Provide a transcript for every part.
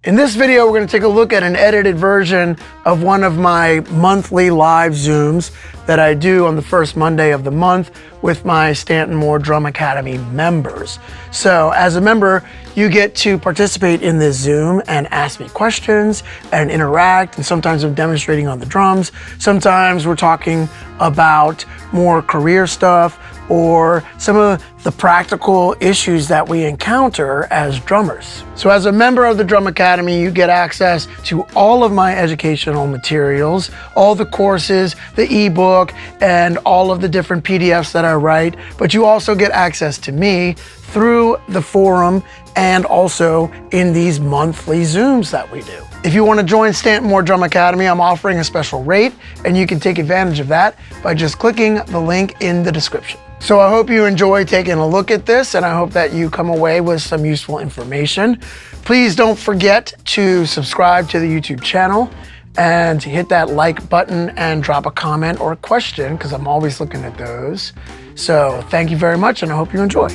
In this video, we're going to take a look at an edited version of one of my monthly live Zooms that I do on the first Monday of the month with my Stanton Moore Drum Academy members. So as a member, you get to participate in this Zoom and ask me questions and interact, and sometimes I'm demonstrating on the drums. Sometimes we're talking about more career stuff or some of the practical issues that we encounter as drummers. So as a member of the Drum Academy, you get access to all of my educational materials, all the courses, the ebook, and all of the different PDFs that I write, but you also get access to me through the forum and also in these monthly Zooms that we do. If you want to join Stanton Moore Drum Academy, I'm offering a special rate, and you can take advantage of that by just clicking the link in the description. So I hope you enjoy taking a look at this, and I hope that you come away with some useful information. Please don't forget to subscribe to the YouTube channel and hit that like button and drop a comment or a question, because I'm always looking at those. So thank you very much, and I hope you enjoy.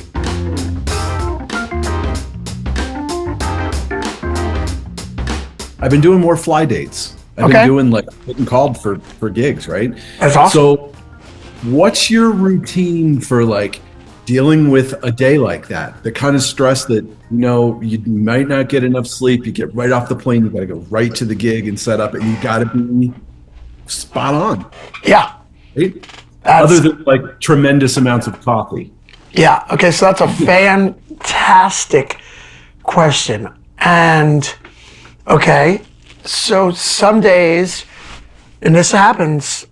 I've been doing more fly dates. I've been doing like getting called for gigs, right? That's awesome. So what's your routine for like dealing with a day like that? The kind of stress that, you know, you might not get enough sleep. You get right off the plane, you got to go right to the gig and set up, and you got to be spot on. Yeah. Right? Other than like tremendous amounts of coffee. Yeah. Okay. So that's a fantastic question. And okay, so some days, and this happens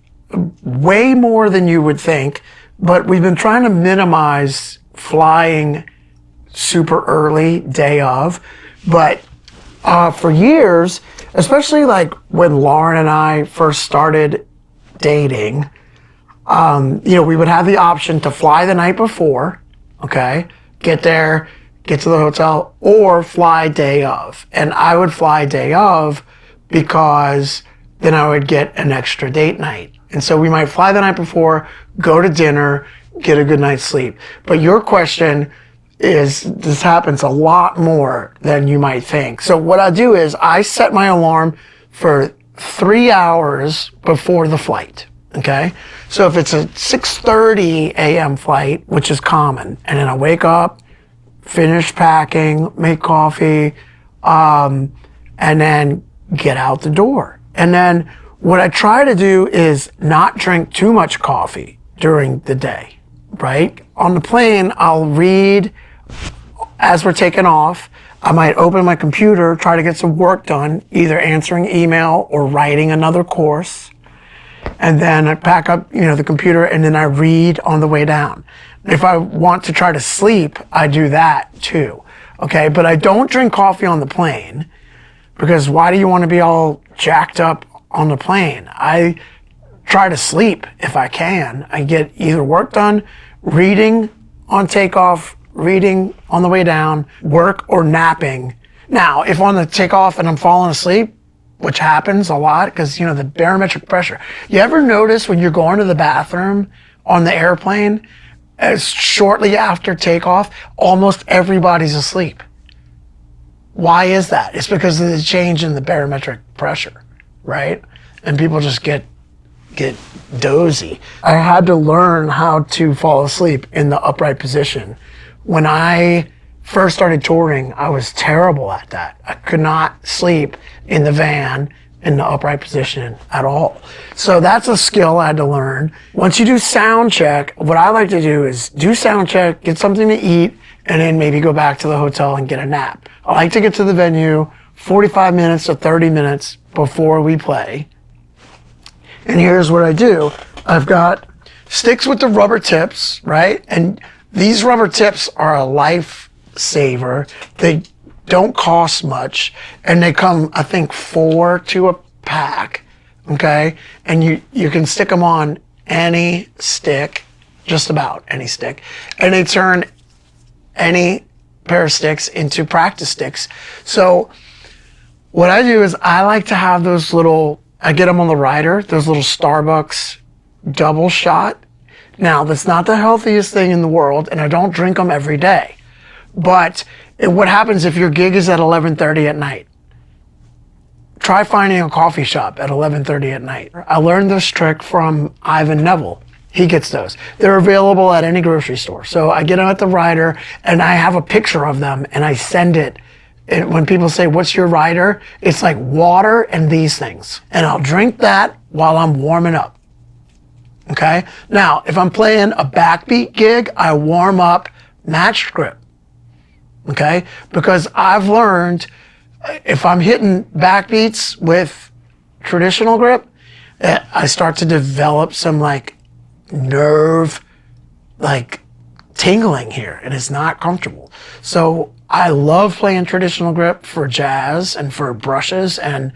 way more than you would think, but we've been trying to minimize flying super early day of. But for years, especially like when Lauren and I first started dating, you know, we would have the option to fly the night before, okay, get there, get to the hotel, or fly day of. And I would fly day of because then I would get an extra date night. And so we might fly the night before, go to dinner, get a good night's sleep. But your question is, this happens a lot more than you might think. So what I do is I set my alarm for 3 hours before the flight. Okay. So if it's a 6:30 a.m. flight, which is common, and then I wake up, finish packing, make coffee, and then get out the door. And then what I try to do is not drink too much coffee during the day, right? On the plane, I'll read as we're taking off. I might open my computer, try to get some work done, either answering email or writing another course. And then I pack up, you know, the computer, and then I read on the way down. If I want to try to sleep, I do that too. Okay. But I don't drink coffee on the plane, because why do you want to be all jacked up on the plane? I try to sleep if I can. I get either work done, reading on takeoff, reading on the way down, work, or napping. Now, if on the takeoff and I'm falling asleep, which happens a lot because, you know, the barometric pressure. You ever notice when you're going to the bathroom on the airplane, as shortly after takeoff, almost everybody's asleep? Why is that? It's because of the change in the barometric pressure, right? And people just get dozy. I had to learn how to fall asleep in the upright position. When I first started touring, I was terrible at that. I could not sleep in the van in the upright position at all. So that's a skill I had to learn. Once you do sound check, what I like to do is do sound check, get something to eat, and then maybe go back to the hotel and get a nap. I like to get to the venue 45 minutes to 30 minutes before we play. And here's what I do. I've got sticks with the rubber tips, right? And these rubber tips are a lifesaver. They don't cost much, and they come, I think, 4 to a pack, okay? And you can stick them on any stick, just about any stick, and they turn any pair of sticks into practice sticks. So what I do is I like to have those little, I get them on the rider, those little Starbucks double shot. Now, that's not the healthiest thing in the world, and I don't drink them every day. But what happens if your gig is at 11:30 at night try finding a coffee shop at 11:30 at night. I learned this trick from Ivan Neville. He gets those. They're available at any grocery store. So I get them at the rider and I have a picture of them and I send it. And when people say, what's your rider? It's like water and these things. And I'll drink that while I'm warming up. Okay? Now, if I'm playing a backbeat gig, I warm up matched grip. Okay? Because I've learned if I'm hitting backbeats with traditional grip, I start to develop some like nerve, like tingling here, and it's not comfortable. So I love playing traditional grip for jazz and for brushes and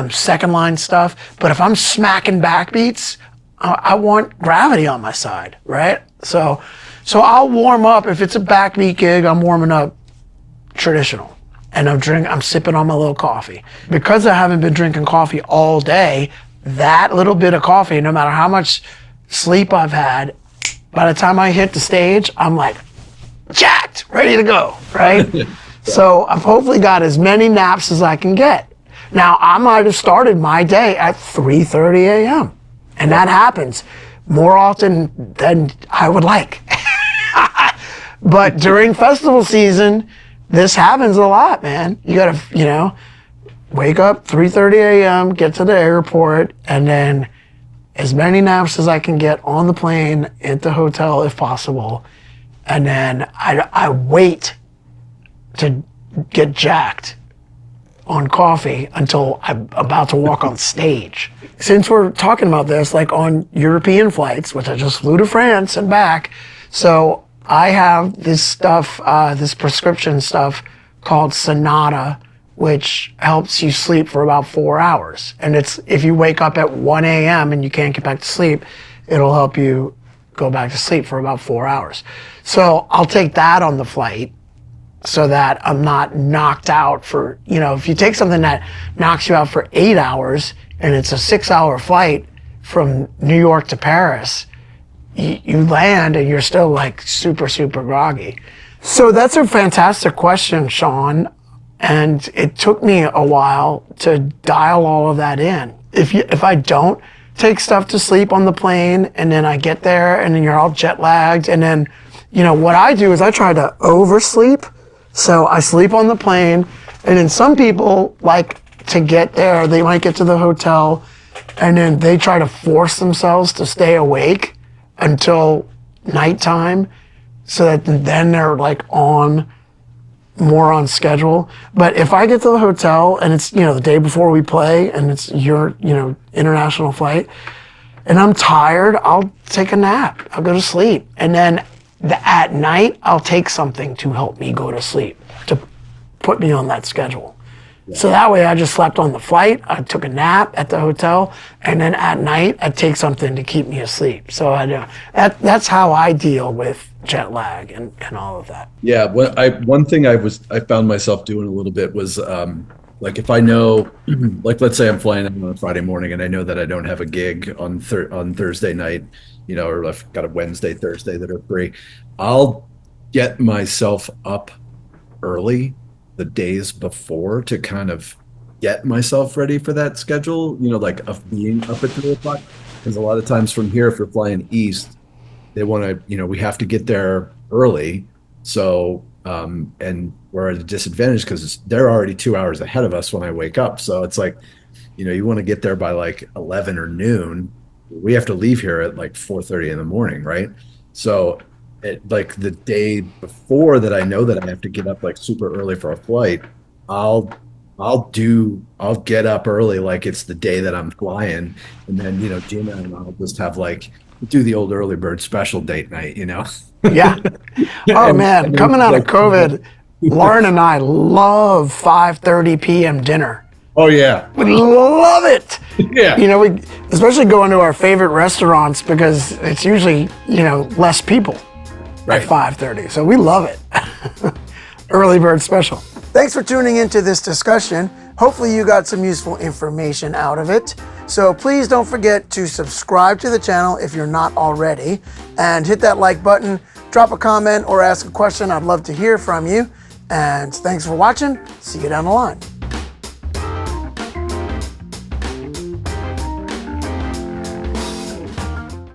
second line stuff. But if I'm smacking backbeats, I want gravity on my side, right? So I'll warm up. If it's a backbeat gig, I'm warming up traditional. And I'm sipping on my little coffee. Because I haven't been drinking coffee all day, that little bit of coffee, no matter how much sleep I've had, by the time I hit the stage, I'm like jacked, ready to go, right? So I've hopefully got as many naps as I can get. Now, I might have started my day at 3:30 a.m. And that happens more often than I would like. But during festival season, this happens a lot, man. You gotta, wake up 3:30 a.m., get to the airport, and then as many naps as I can get on the plane, at the hotel if possible. And then I wait to get jacked on coffee until I'm about to walk on stage. Since we're talking about this, like on European flights, which I just flew to France and back, so I have this stuff, this prescription stuff called Sonata, which helps you sleep for about 4 hours. And it's, if you wake up at 1 a.m. and you can't get back to sleep, it'll help you go back to sleep for about 4 hours. So I'll take that on the flight so that I'm not knocked out for, if you take something that knocks you out for 8 hours and it's a 6-hour flight from New York to Paris, you land and you're still like super, super groggy. So that's a fantastic question, Sean. And it took me a while to dial all of that in. If I don't take stuff to sleep on the plane and then I get there and then you're all jet lagged, and then, what I do is I try to oversleep. So I sleep on the plane, and then some people like to get there, they might get to the hotel and then they try to force themselves to stay awake until nighttime so that then they're like more on schedule. But if I get to the hotel and it's, the day before we play and it's your, international flight and I'm tired, I'll take a nap. I'll go to sleep. And then at night, I'll take something to help me go to sleep, to put me on that schedule. Yeah. So that way I just slept on the flight, I took a nap at the hotel, and then at night I'd take something to keep me asleep. So that's how I deal with jet lag and all of that. Yeah, one thing I found myself doing a little bit was like if I know, like let's say I'm flying in on a Friday morning and I know that I don't have a gig on Thursday night, or I've got a Wednesday, Thursday that are free, I'll get myself up early the days before to kind of get myself ready for that schedule, like of being up at 3 o'clock. Because a lot of times from here, if you're flying east, they want to, we have to get there early. So, and we're at a disadvantage because they're already 2 hours ahead of us when I wake up. So it's like, you want to get there by like 11 or noon. We have to leave here at like 4:30 in the morning, right? So like the day before that I know that I have to get up like super early for a flight, I'll get up early like it's the day that I'm flying. And then, Gina and I'll just have like, do the old early bird special date night, Yeah. Oh, man, coming out of COVID, Lauren and I love 5:30 p.m. dinner. Oh, yeah. We love it. Yeah. We especially going to our favorite restaurants because it's usually, less people at 5:30. So we love it. Early bird special. Thanks for tuning into this discussion. Hopefully you got some useful information out of it. So please don't forget to subscribe to the channel if you're not already, and hit that like button, drop a comment or ask a question. I'd love to hear from you. And thanks for watching. See you down the line.